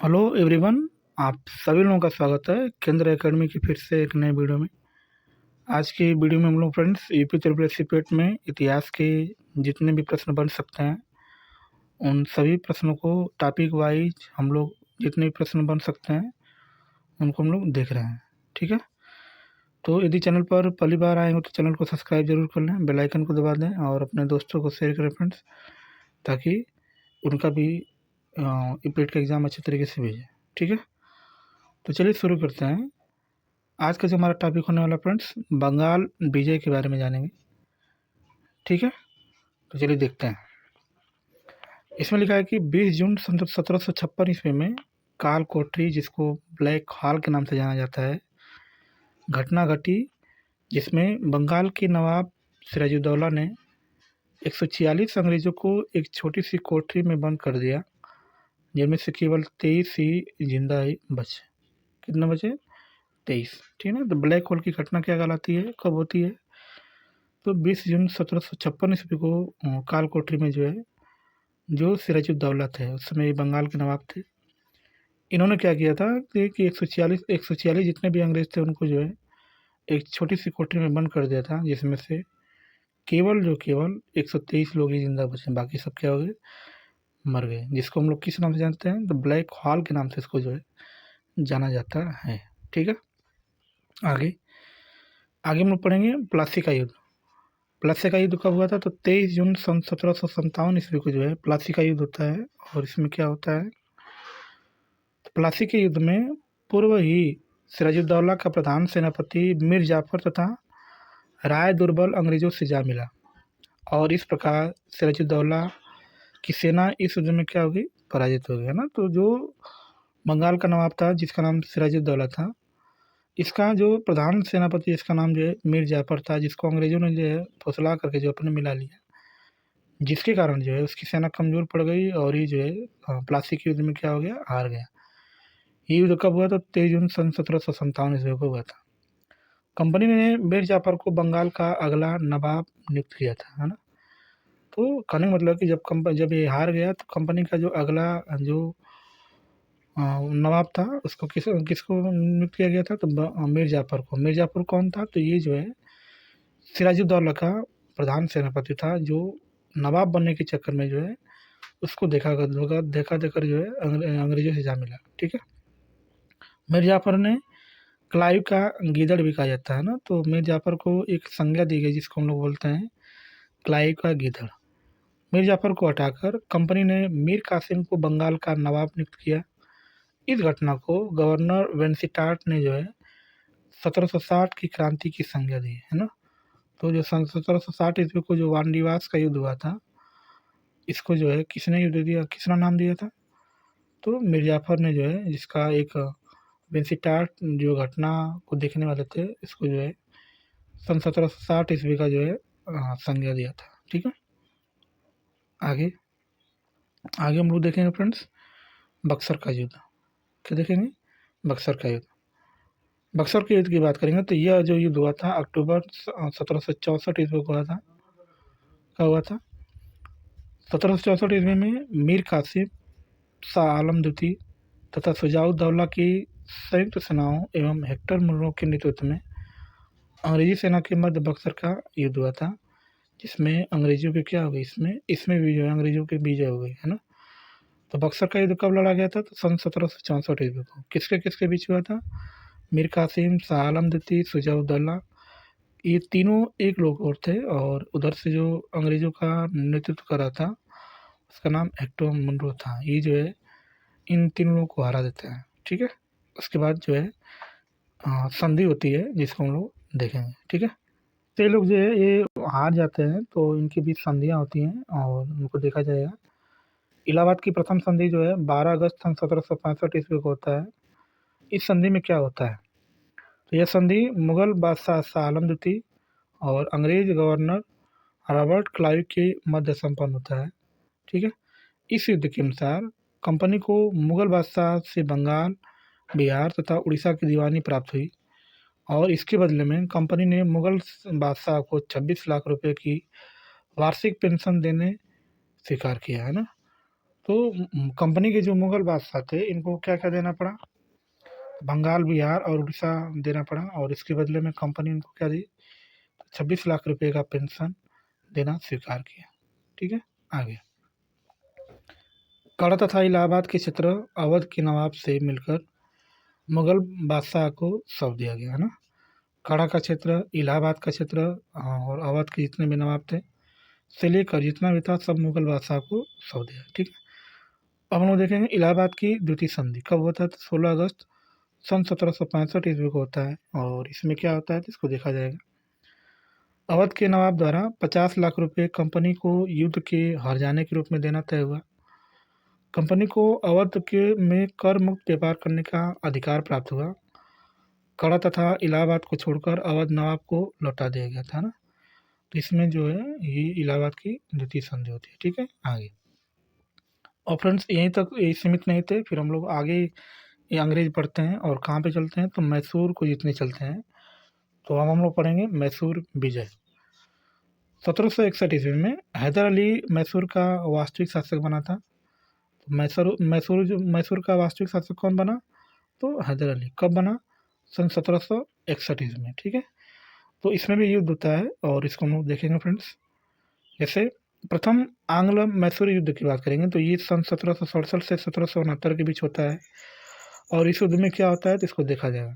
Hello everyone. आप सभी लोगों का स्वागत है केंद्र एकेडमी की फिर से एक नए वीडियो में। आज की वीडियो में हम लोग फ्रेंड्स यूपी ट्रिपल एस पेट में इतिहास के जितने भी प्रश्न बन सकते हैं उन सभी प्रश्नों को टॉपिक वाइज हम लोग जितने भी प्रश्न बन सकते हैं उनको हम लोग देख रहे हैं। ठीक है, तो यदि चैनल पर पहली बार आए हो तो चैनल को सब्सक्राइब जरूर कर लें, बेल आइकन को दबा दें और अपने दोस्तों को शेयर करें फ्रेंड्स, ताकि उनका भी यूपीट का एग्ज़ाम अच्छे तरीके से भेजें। ठीक है, तो चलिए शुरू करते हैं। आज का जो हमारा टॉपिक होने वाला फ्रेंड्स, बंगाल विजय के बारे में जानेंगे। ठीक है, तो चलिए देखते हैं। इसमें लिखा है कि 20 जून 1756 ईस्वी में काल कोठरी, जिसको ब्लैक हॉल के नाम से जाना जाता है, घटना घटी जिसमें बंगाल के नवाब सिराजुद्दौला ने 146 अंग्रेजों को एक छोटी सी कोठरी में बंद कर दिया, जिनमें से केवल 23 ही जिंदा ही बचे। कितने बचे? 23। ठीक है ना। तो ब्लैक होल की घटना क्या कहलाती है, कब होती है? तो 20 जून 1756 ईस्वी को काल कोठरी में जो है, जो सिराजुद्दौला थे उस समय ये बंगाल के नवाब थे, इन्होंने क्या किया था कि 146 जितने भी अंग्रेज थे उनको जो है एक छोटी सी कोठरी में बंद कर दिया था, जिसमें से केवल 123 लोग ही जिंदा बचे, बाकी सब क्या हो गए? मर गए। जिसको हम लोग किस नाम से जानते हैं? द ब्लैक हॉल के नाम से इसको जो है जाना जाता है। ठीक है, आगे आगे हम लोग पढ़ेंगे प्लासी का युद्ध। प्लासी का युद्ध कब हुआ था? तो 23 जून सन 1757 ईस्वी को जो है प्लासी का युद्ध होता है। और इसमें क्या होता है? तो प्लासी के युद्ध में पूर्व ही सिराजुद्दौला का प्रधान सेनापति मीर जाफर तथा राय दुर्बल अंग्रेजों से जा मिला, और इस प्रकार सिराजुद्दौला की सेना इस युद्ध में क्या हो गई? पराजित हो गई, है ना। तो जो बंगाल का नवाब था जिसका नाम सिराजुद्दौला था, इसका जो प्रधान सेनापति इसका नाम जो है मीर जाफर था, जिसको अंग्रेजों ने जो है फुसला करके जो अपने मिला लिया, जिसके कारण जो है उसकी सेना कमज़ोर पड़ गई और ये जो है प्लासी के युद्ध में क्या हो गया? हार गया। ये युद्ध कब हुआ था? 23 जून सन 1757 ईस्वी को हुआ था। कंपनी ने मीर जाफर को बंगाल का अगला नवाब नियुक्त किया था, है ना। तो कहने का मतलब कि जब ये हार गया तो कंपनी का जो अगला जो नवाब था उसको किसको नियुक्त किया गया था? तो मीर जाफर को। मीर जाफर कौन था? तो ये जो है सिराजुद्दौला का प्रधान सेनापति था, जो नवाब बनने के चक्कर में जो है उसको देखा देकर जो है अंग्रेजों से जा मिला। ठीक है, मीर जाफर ने क्लाइव का गीदड़ भी कहा जाता है ना, तो मीर जाफर को एक संज्ञा दी गई जिसको हम लोग बोलते हैं क्लाइव का गीदड़। मीर जाफर को हटाकर कंपनी ने मीर कासिम को बंगाल का नवाब नियुक्त किया। इस घटना को गवर्नर वेंसिटार्ट ने जो है 1760 की क्रांति की संज्ञा दी, है ना। तो जो सन 1760 ईस्वी को जो वानडीवास का युद्ध हुआ था, इसको जो है किसने युद्ध दिया, किसने नाम दिया था? तो मीर जाफर ने जो है, जिसका एक वेंसिटार्ट जो घटना को देखने वाले थे, इसको जो है सन 1760 ईस्वी का जो है संज्ञा दिया था। ठीक है, आगे आगे हम लोग देखेंगे फ्रेंड्स बक्सर का युद्ध। क्या देखेंगे? बक्सर का युद्ध। बक्सर के युद्ध की बात करेंगे तो यह जो युद्ध हुआ था अक्टूबर 1764 ईस्वी को हुआ था। क्या हुआ था? 1764 ईस्वी में मीर कासिम, शाह आलम द्वितीय तथा शुजाउद्दौला की संयुक्त सेनाओं एवं हेक्टर मुनरो के नेतृत्व में अंग्रेजी सेना के मध्य बक्सर का युद्ध हुआ था, जिसमें अंग्रेजों के क्या हो गई? इसमें इसमें भी जो है अंग्रेजों के विजय हो गई, है ना। तो बक्सर का युद्ध कब लड़ा गया था? तो सन 1764 ईस्वी को। किसके किसके बीच हुआ था? मीर कासिम, शाह आलम द्वितीय, शुजाउद्दौला, ये तीनों एक लोग और थे, और उधर से जो अंग्रेजों का नेतृत्व कर रहा था उसका नाम हेक्टर मुनरो था। ये जो है इन तीनों लोगों को हरा देता है। ठीक है, उसके बाद जो है संधि होती है जिसको हम लोग देखेंगे। ठीक है, तो ये लोग जो है ये हार जाते हैं तो इनके बीच संधियाँ होती हैं और उनको देखा जाएगा। इलाहाबाद की प्रथम संधि जो है 12 अगस्त सन 1765 ईस्वी को होता है। इस संधि में क्या होता है? तो यह संधि मुगल बादशाह शाह आलम द्वितीय और अंग्रेज गवर्नर रॉबर्ट क्लाइव के मध्य संपन्न होता है। ठीक है, इस युद्ध के अनुसार कंपनी को मुगल बादशाह से बंगाल, बिहार तथा उड़ीसा की दीवानी प्राप्त हुई, और इसके बदले में कंपनी ने मुगल बादशाह को 26 लाख रुपए की वार्षिक पेंशन देने स्वीकार किया, है ना। तो कंपनी के जो मुगल बादशाह थे इनको क्या क्या देना पड़ा, बंगाल, बिहार और उड़ीसा देना पड़ा, और इसके बदले में कंपनी इनको क्या दी, 26 लाख रुपए का पेंशन देना स्वीकार किया। ठीक है, आगे। कड़ा तथा इलाहाबाद के क्षेत्र अवध के नवाब से मिलकर मुगल बादशाह को सौंप दिया गया, है ना। कड़ा का क्षेत्र, इलाहाबाद का क्षेत्र और अवध के जितने भी नवाब थे से लेकर जितना भी था सब मुगल बादशाह को सौंप दिया। ठीक है, अब हम लोग देखेंगे इलाहाबाद की द्वितीय संधि कब होता है, तो 16 अगस्त सन 1765 ईस्वी को होता है, और इसमें क्या होता है तो इसको देखा जाएगा। अवध के नवाब द्वारा 50 लाख रुपए कंपनी को युद्ध के हार जाने के रूप में देना तय हुआ। कंपनी को अवध के में कर मुक्त व्यापार करने का अधिकार प्राप्त हुआ। कड़ा तथा इलाहाबाद को छोड़कर अवध नवाब को लौटा दिया गया था ना। तो इसमें जो है ये इलाहाबाद की द्वितीय संधि होती है। ठीक है, आगे। और फ्रेंड्स यहीं तक यही सीमित नहीं थे, फिर हम लोग आगे ये अंग्रेज पढ़ते हैं और कहाँ पे चलते हैं तो मैसूर को जितने चलते हैं। तो अब हम लोग पढ़ेंगे मैसूर विजय। 1761 ईस्वी में हैदर अली मैसूर का वास्तविक शासक बना था। मैसूर का वास्तविक शासक कौन बना, तो हैदर अली। कब बना, सन 1761 ईस्वी में। ठीक है, तो इसमें भी युद्ध होता है और इसको हम लोग देखेंगे फ्रेंड्स। जैसे प्रथम आंग्ल मैसूर युद्ध की बात करेंगे तो ये सन 1767 से 1769 के बीच होता है, और इस युद्ध में क्या होता है तो इसको देखा जाएगा।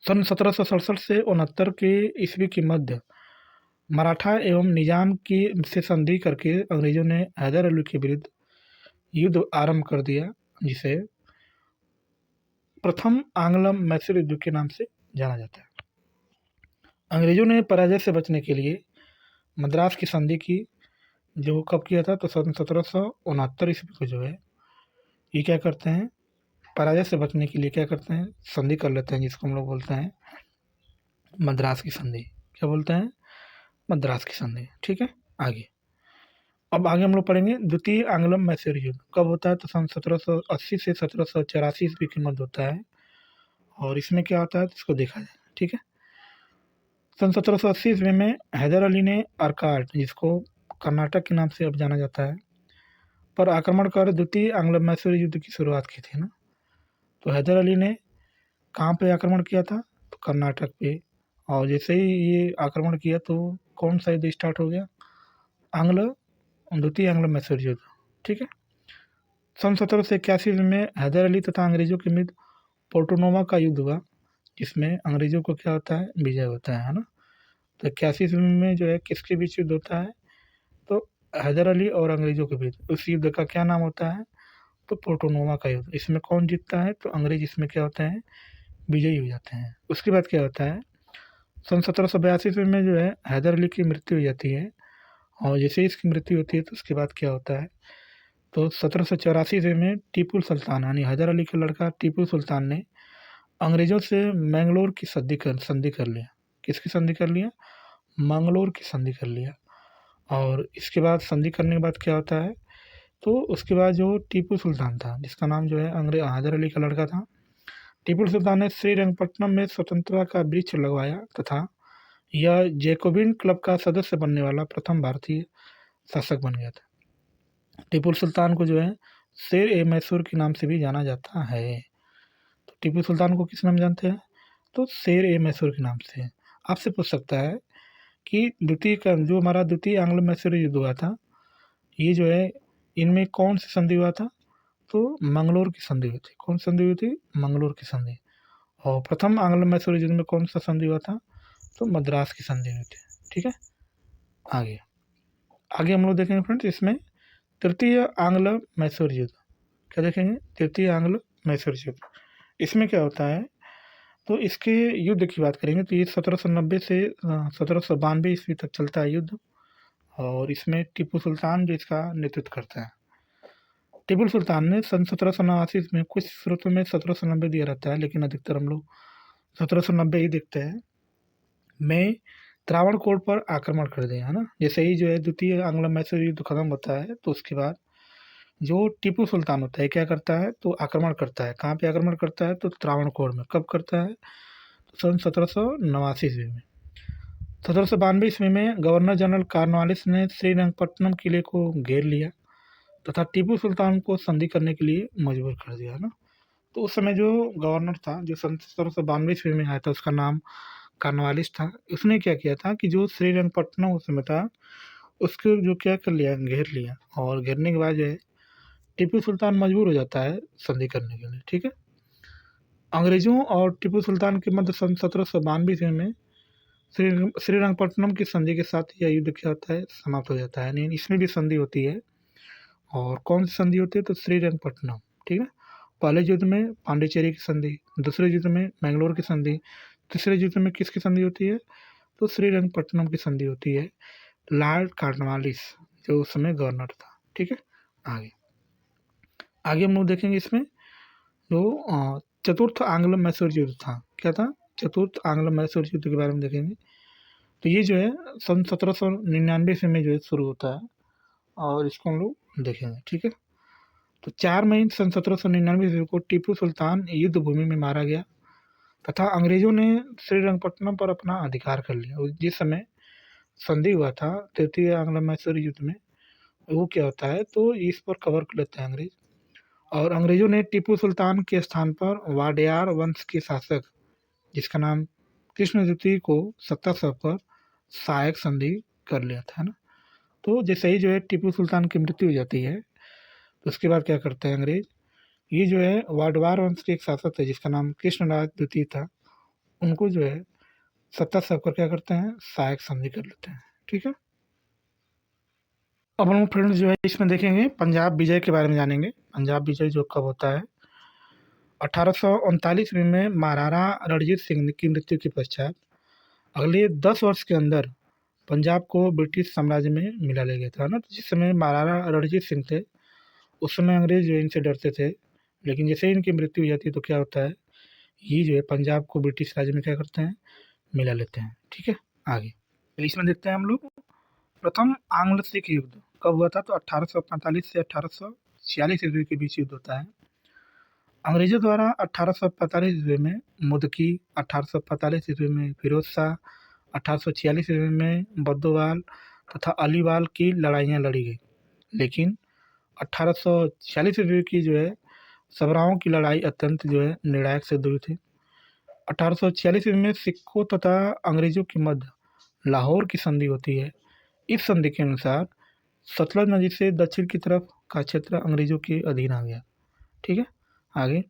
सन 1767 से 69 के ईस्वी के मध्य मराठा एवं निजाम की से संधि करके अंग्रेजों ने हैदर अली के विरुद्ध युद्ध आरंभ कर दिया, जिसे प्रथम आंग्ल मैसूर युद्ध के नाम से जाना जाता है। अंग्रेजों ने पराजय से बचने के लिए मद्रास की संधि की, जो कब किया था तो सन 1769 ईस्वी को जो है ये क्या करते हैं, पराजय से बचने के लिए क्या करते हैं, संधि कर लेते हैं, जिसको हम लोग बोलते हैं मद्रास की संधि। क्या बोलते हैं, मद्रास की संधि। ठीक है, आगे। अब आगे हम लोग पढ़ेंगे द्वितीय आंग्ल मैसूर युद्ध कब होता है तो सन 1780 से 1784 ईस्वी के मध्य होता है, और इसमें क्या होता है तो इसको देखा जाए। ठीक है, सन 1780 ईस्वी में हैदर अली ने अर्काट, जिसको कर्नाटक के नाम से अब जाना जाता है, पर आक्रमण कर द्वितीय आंग्ल मैसूर युद्ध की शुरुआत की थी ना। तो हैदर अली ने कहाँ पे आक्रमण किया था, तो कर्नाटक पे, और जैसे ही ये आक्रमण किया तो कौन सा युद्ध स्टार्ट हो गया, द्वितीय आंग्ल मैसूर युद्ध। ठीक है, सन 1781 में हैदर अली तथा अंग्रेजों के बीच पोर्टोनोवा का युद्ध हुआ, जिसमें अंग्रेजों को क्या होता है, विजय होता है ना। तो 81 में जो है किसके बीच युद्ध होता है, तो हैदर अली और अंग्रेजों के बीच। उस युद्ध का क्या नाम होता है, तो पोर्टोनोवा का युद्ध। इसमें कौन जीतता है, तो अंग्रेज इसमें क्या होते हैं, विजयी हो जाते हैं। उसके बाद क्या होता है, सन 1782 में जो है हैदर अली की मृत्यु हो जाती है, और जैसे ही इसकी मृत्यु होती है तो उसके बाद क्या होता है, तो 1784 में टीपू सुल्तान यानी हैदर अली का लड़का टीपू सुल्तान ने अंग्रेजों से मैंगलोर की संधि कर लिया। किसकी संधि कर लिया, मंगलोर की संधि कर लिया। और इसके बाद संधि करने के बाद क्या होता है, तो उसके बाद जो टीपू सुल्तान था, जिसका नाम जो है अंग्रेज हैदर अली का लड़का था, टीपू सुल्तान ने श्रीरंगपट्टनम में स्वतंत्रता का वृक्ष लगवाया तथा यह जैकोबिन क्लब का सदस्य बनने वाला प्रथम भारतीय शासक बन गया था। टीपू सुल्तान को जो है शेर ए मैसूर के नाम से भी जाना जाता है। तो टीपू सुल्तान को किस नाम जानते हैं, तो शेर ए मैसूर के नाम से। आपसे पूछ सकता है कि जो हमारा द्वितीय आंग्ल मैसूर युद्ध हुआ था, ये जो है इनमें कौन सी संधि हुआ था, तो मंगलोर की संधि हुई थी। कौन संधि हुई थी, मंगलोर की संधि। और प्रथम आंग्ल मैसूर युद्ध में कौन सा संधि हुआ था, तो मद्रास की संधि हुई थी। ठीक है, आगे आगे हम लोग देखेंगे फ्रेंड्स, इसमें तृतीय आंग्ल मैसूर युद्ध। क्या देखेंगे, तृतीय आंग्ल मैसूर युद्ध। इसमें क्या होता है, तो इसके युद्ध की बात करेंगे तो ये 1790 से 1792 ईस्वी तक चलता है युद्ध, और इसमें टीपू सुल्तान जो इसका नेतृत्व करता है। टीपू सुल्तान ने सन 1789 में, कुछ स्रोतों में 1790 दिया रहता है, लेकिन अधिकतर हम लोग 1790 ही देखते हैं, में त्रावणकोर पर आक्रमण कर दिया, है ना। जैसे ही जो है द्वितीय आंग्ल मैसूर युद्ध खत्म होता है तो उसके बाद जो टीपू सुल्तान होता है क्या करता है, तो आक्रमण करता है। कहाँ पे आक्रमण करता है, तो त्रावणकोर में। कब करता है, तो सन 1789 ईस्वी में। 1792 ईस्वी में गवर्नर जनरल कॉर्नवालिस ने श्रीरंगपट्टनम किले को घेर लिया। तथा टीपू सुल्तान को संधि करने के लिए मजबूर कर दिया, है ना। तो उस समय जो गवर्नर था, जो सन 1792 ईस्वी में आया था, उसका नाम कॉर्नवालिस था। उसने क्या किया था कि जो श्रीरंगपट्टनम उस समय था, उसको जो क्या कर लिया, घेर लिया। और घेरने के बाद जो है टीपू सुल्तान मजबूर हो जाता है संधि करने के लिए, ठीक है। अंग्रेजों और टीपू सुल्तान के मध्य सन 1792 ईस्वी में श्रीरंगपट्टनम की संधि के साथ यह युद्ध क्या होता है, समाप्त हो जाता है। नहीं, इसमें भी संधि होती है। और कौन सी संधि होती है, तो श्रीरंगपट्टनम, ठीक है। पहले युद्ध में पांडिचेरी की संधि, दूसरे युद्ध में मैंगलोर की संधि, तीसरे युद्ध में किसकी संधि होती है, तो श्रीरंगपट्टनम की संधि होती है। लॉर्ड कॉर्नवालिस जो उस समय गवर्नर था, ठीक है। आगे आगे हम लोग देखेंगे इसमें जो चतुर्थ आंग्ल मैसूर युद्ध था। क्या था, चतुर्थ आंग्ल मैसूर युद्ध के बारे में देखेंगे। तो ये जो है सन 1799 से में जो है शुरू होता है, और इसको हम लोग देखेंगे, ठीक है। तो 4 मई सन 1799 को टीपू सुल्तान युद्ध भूमि में मारा गया तथा अंग्रेजों ने श्रीरंगपट्टनम पर अपना अधिकार कर लिया। और जिस समय संधि हुआ था तृतीय आंग्ल मैसूर युद्ध में, वो क्या होता है, तो इस पर कवर कर लेते हैं अंग्रेज। और अंग्रेजों ने टीपू सुल्तान के स्थान पर वाडियार वंश के शासक, जिसका नाम कृष्ण द्वितीय, को सत्ता पर सहायक संधि कर लिया था, है ना। तो जैसे ही जो है टीपू सुल्तान की मृत्यु हो जाती है, तो उसके बाद क्या करते हैं अंग्रेज, ये जो है वाडवार वंश के एक शासक थे जिसका नाम कृष्णराज द्वितीय था, उनको जो है सत्ता पर क्या करते हैं, सहायक संधि कर लेते हैं, ठीक है। अब हम फ्रेंड्स जो है इसमें देखेंगे पंजाब विजय के बारे में जानेंगे। पंजाब विजय जो कब होता है, 1839 में महाराणा रणजीत सिंह की मृत्यु के पश्चात अगले 10 वर्ष के अंदर पंजाब को ब्रिटिश साम्राज्य में मिला लिया गया था ना। तो जिस समय महाराणा रणजीत सिंह थे, उस समय अंग्रेज जो इनसे डरते थे, लेकिन जैसे ही इनकी मृत्यु हो जाती है तो क्या होता है, ये जो है पंजाब को ब्रिटिश राज्य में क्या करते हैं, मिला लेते हैं, ठीक है। आगे तो इसमें देखते हैं हम लोग प्रथम आंग्ल सिख युद्ध कब हुआ था, तो 1845 से 1846 ईस्वी के बीच युद्ध होता है। अंग्रेजों द्वारा 1845 ईस्वी में मुदकी, 1845 ईस्वी में फिरोज शाह, 1846 ईस्वी में बद्दोवाल तथा अलीवाल की लड़ाइयाँ लड़ी गई। लेकिन 1846 ईस्वी की जो है सबराओं की लड़ाई अत्यंत जो है निर्णायक सिद्ध हुई थी। 1846 ईस्वी में सिखों तथा अंग्रेजों के मध्य लाहौर की संधि होती है। इस संधि के अनुसार सतलज नदी से दक्षिण की तरफ का क्षेत्र अंग्रेजों के अधीन आ गया, ठीक है। आगे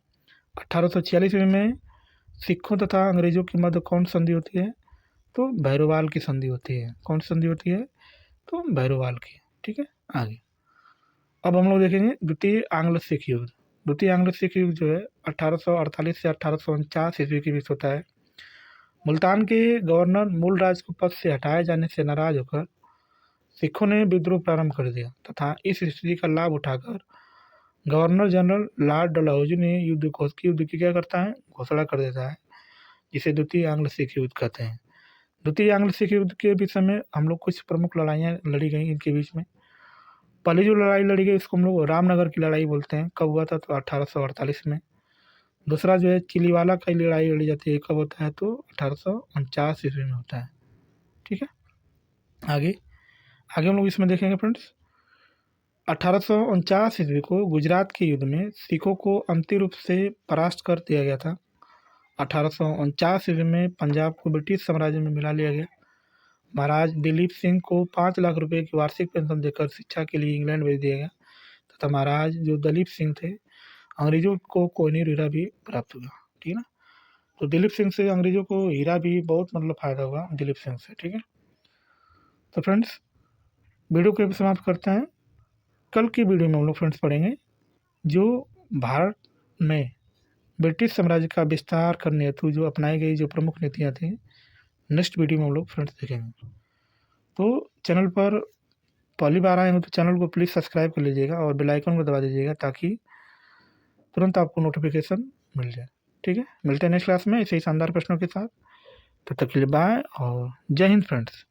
1846 ईस्वी में सिखों तथा अंग्रेजों के मध्य कौन संधि होती है, तो भैरोवाल की संधि होती है। कौन संधि होती है, तो भैरोवाल की, ठीक है। आगे अब हम लोग देखेंगे द्वितीय आंग्ल सिख युद्ध। द्वितीय आंग्ल सिख युद्ध जो है 1848 से 1849 ईस्वी के बीच होता है। मुल्तान के गवर्नर मूलराज को पद से हटाए जाने से नाराज होकर सिखों ने विद्रोह प्रारंभ कर दिया तथा इस स्थिति का लाभ उठाकर गवर्नर जनरल लॉर्ड डलहौजी ने युद्ध की क्या करता है, घोषणा कर देता है, जिसे द्वितीय आंग्ल सिख युद्ध कहते हैं। द्वितीय आंग्ल सिख युद्ध के बीच में हम लोग कुछ प्रमुख लड़ाइयाँ लड़ी गई इनके बीच में। पहली जो लड़ाई लड़ी गई उसको हम लोग रामनगर की लड़ाई बोलते हैं। कब हुआ था, तो 1848 में। दूसरा जो है चिलीवाला की लड़ाई लड़ी जाती है, कब होता है, तो 1849 ईस्वी में होता है, ठीक है। आगे आगे हम लोग इसमें देखेंगे फ्रेंड्स 1849 ईस्वी को गुजरात के युद्ध में सिखों को अंतिम रूप से परास्त कर दिया गया था। 1849 ईस्वी में पंजाब को ब्रिटिश साम्राज्य में मिला लिया गया। महाराज दिलीप सिंह को 5 लाख रुपए की वार्षिक पेंशन देकर शिक्षा के लिए इंग्लैंड भेज दिया गया तथा महाराज जो दलीप सिंह थे, अंग्रेजों को कोहिनूर हीरा भी प्राप्त हुआ, ठीक है ना। तो दिलीप सिंह से अंग्रेजों को हीरा भी बहुत मतलब फ़ायदा हुआ दिलीप सिंह से, ठीक है। तो फ्रेंड्स वीडियो को समाप्त करते हैं। कल की वीडियो में हम लोग फ्रेंड्स पढ़ेंगे जो भारत में ब्रिटिश साम्राज्य का विस्तार करने हेतु जो अपनाई गई जो प्रमुख नीतियाँ थी, नेक्स्ट वीडियो में हम लोग फ्रेंड्स देखेंगे। तो चैनल पर पहली बार आए हो तो चैनल को प्लीज़ सब्सक्राइब कर लीजिएगा और बेल आइकन को दबा दीजिएगा ताकि तुरंत आपको नोटिफिकेशन मिल जाए, ठीक है। मिलते हैं नेक्स्ट क्लास में ऐसे ही शानदार प्रश्नों के साथ। तब तक के लिए बाय और जय हिंद फ्रेंड्स।